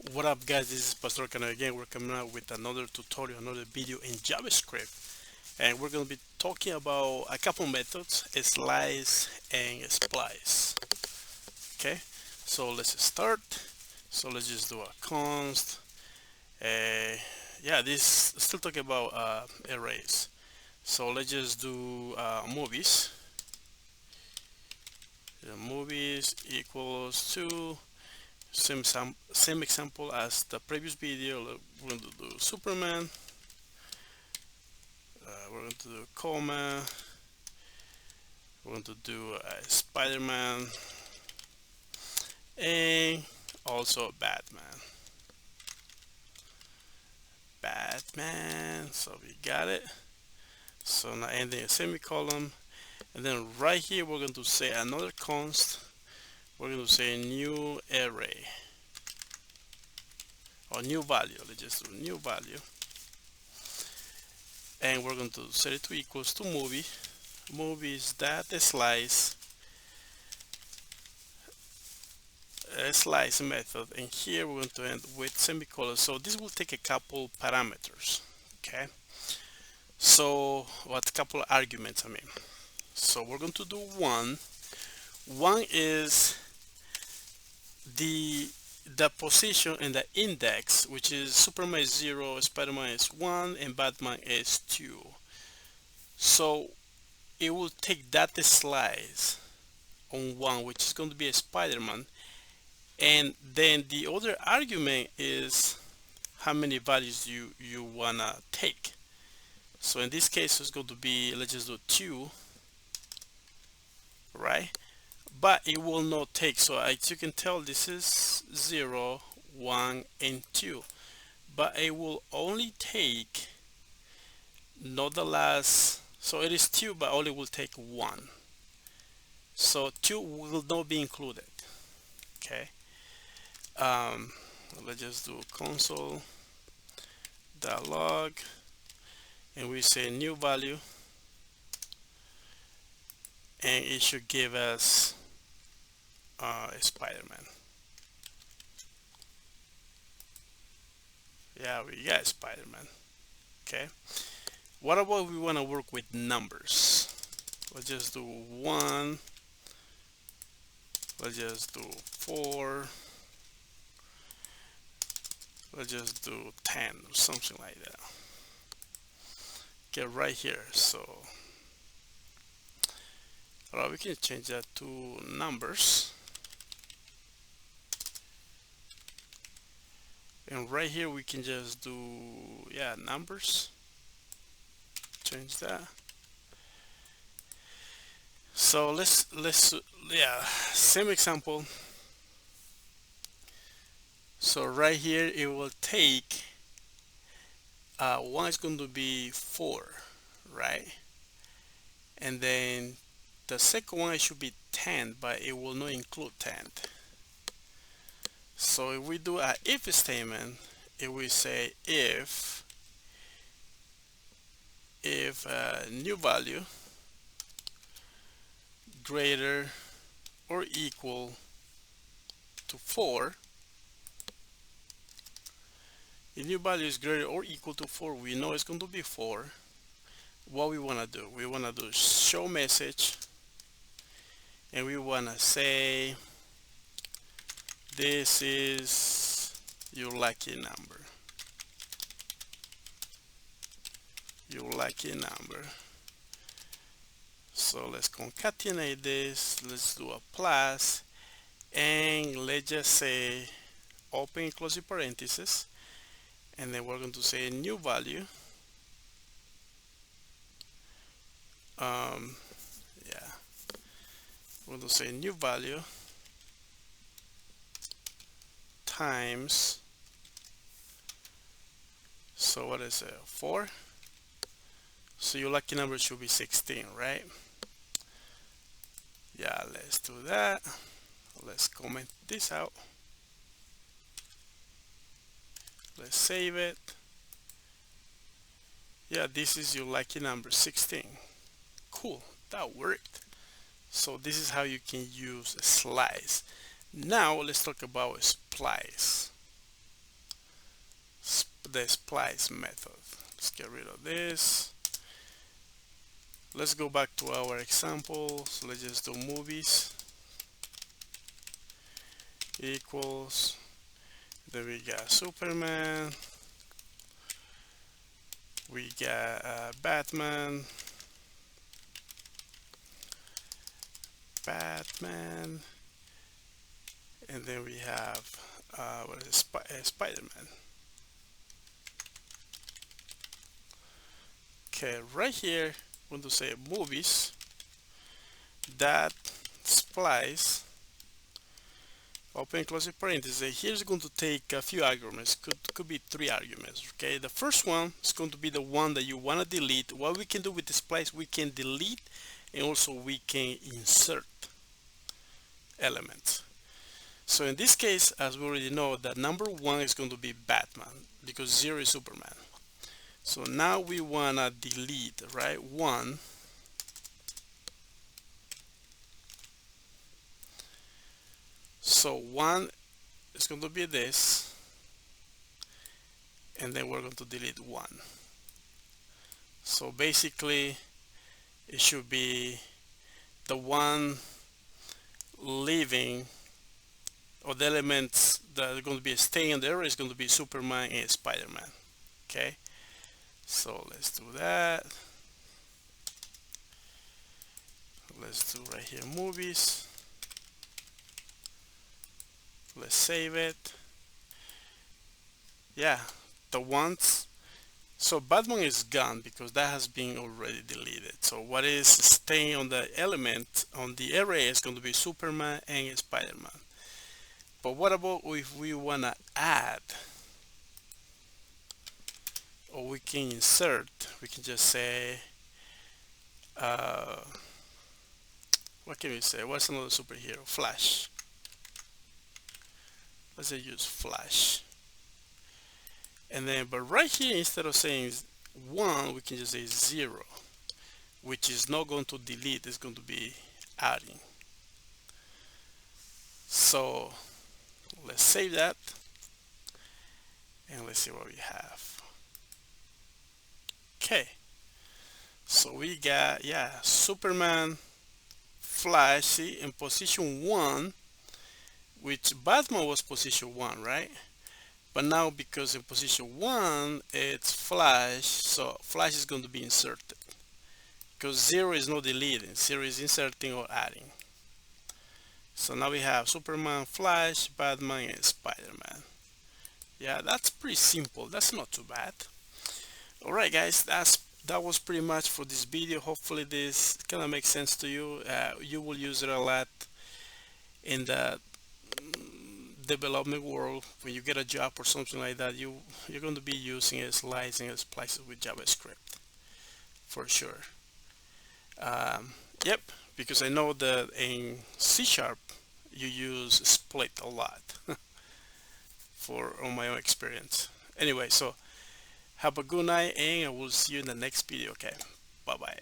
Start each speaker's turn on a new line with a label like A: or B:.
A: What up, guys? This is Pastor Cano again. We're coming out with another tutorial, another video in JavaScript, and we're going to be talking about a couple methods: a slice and a splice. Okay, so let's start. So let's just do a const. Yeah, this still talking about arrays. So let's just do movies. Movies equals to same example as the previous video. We're going to do Superman. We're going to do comma. We're going to do Spider-Man and also Batman. So we got it. So now ending a semicolon, and then right here we're going to say another const. We're going to say new array or new value. Let's just do new value, and we're going to set it to equals to movie. Movies that slice slice method, and here we're going to end with semicolon. So this will take a couple parameters. Okay, so what couple arguments, I mean. So we're going to do one is the position and the index, which is Superman is 0, Spider-Man is 1, and Batman is 2. So it will take that slice on 1, which is going to be a Spider-Man, and then the other argument is how many values you wanna take. So in this case it's going to be, let's just do 2, right? But it will not take, so as you can tell, this is 0, 1, and 2, but it will only take not the last, so it is 2 but only will take 1, so 2 will not be included. Okay, let's just do console log, and we say new value, and it should give us a Spider-Man. Yeah, we got Spider-Man. Okay, what about we want to work with numbers? Let's just do 1, let's just do 4, let's just do 10 or something like that. Get right here. So we can change that to numbers, and right here we can just do, yeah, numbers. Change that. So let's yeah, same example. So right here it will take 1 is going to be 4, right? And then the second one it should be 10, but it will not include 10. So if we do a if statement, if we say if new value greater or equal to 4, if new value is greater or equal to 4, we know it's going to be 4. What we want to do, we want to do show message, and we want to say this is your lucky number, So let's concatenate this, let's do a plus, and let's just say open and close parentheses, and then we're going to say new value, yeah, we're going to say new value times, so what is it, 4? So your lucky number should be 16, right? Yeah, let's do that. Let's comment this out. Let's save it. Yeah, this is your lucky number, 16. Cool, that worked. So this is how you can use a slice. Now let's talk about a splice. the splice method. Let's get rid of this. Let's go back to our example. So let's just do movies equals, then we got Superman, we got Batman, and then we have what is it, Spider-Man. Okay, right here, I'm going to say movies dot splice, open close parenthesis. Here's going to take a few arguments. Could be 3 arguments. Okay, the first one is going to be the one that you want to delete. What we can do with the splice, we can delete, and also we can insert elements. So in this case, as we already know, that number 1 is going to be Batman because 0 is Superman. So now we want to delete, right, 1. So 1 is going to be this, and then we're going to delete 1. So basically it should be the one leaving, or the elements that are going to be staying in the array is going to be Superman and Spider-Man. Okay, so let's do that. Let's do right here movies. Let's save it. Yeah, the ones. So Batman is gone because that has been already deleted. So what is staying on the element on the array is going to be Superman and Spider-Man. But what about if we want to add, or we can insert? We can just say, what can we say? What's another superhero? Flash. Let's just use Flash. And then, but right here, instead of saying 1, we can just say 0, which is not going to delete, it's going to be adding. So let's save that, and let's see what we have. Okay, so we got, yeah, Superman, Flash, see, in position 1, which Batman was position 1, right? But now because in position 1 it's Flash, so Flash is going to be inserted because 0 is not deleting, 0 is inserting or adding. So now we have Superman, Flash, Batman, and Spider-Man. Yeah, that's pretty simple. That's not too bad. Alright guys, that was pretty much for this video. Hopefully this kind of makes sense to you. You will use it a lot in the development world. When you get a job or something like that, you're going to be using it, slicing and splices with JavaScript for sure. Yep, because I know that in C# you use split a lot on my own experience. Anyway, so have a good night, and I will see you in the next video. Okay, bye bye.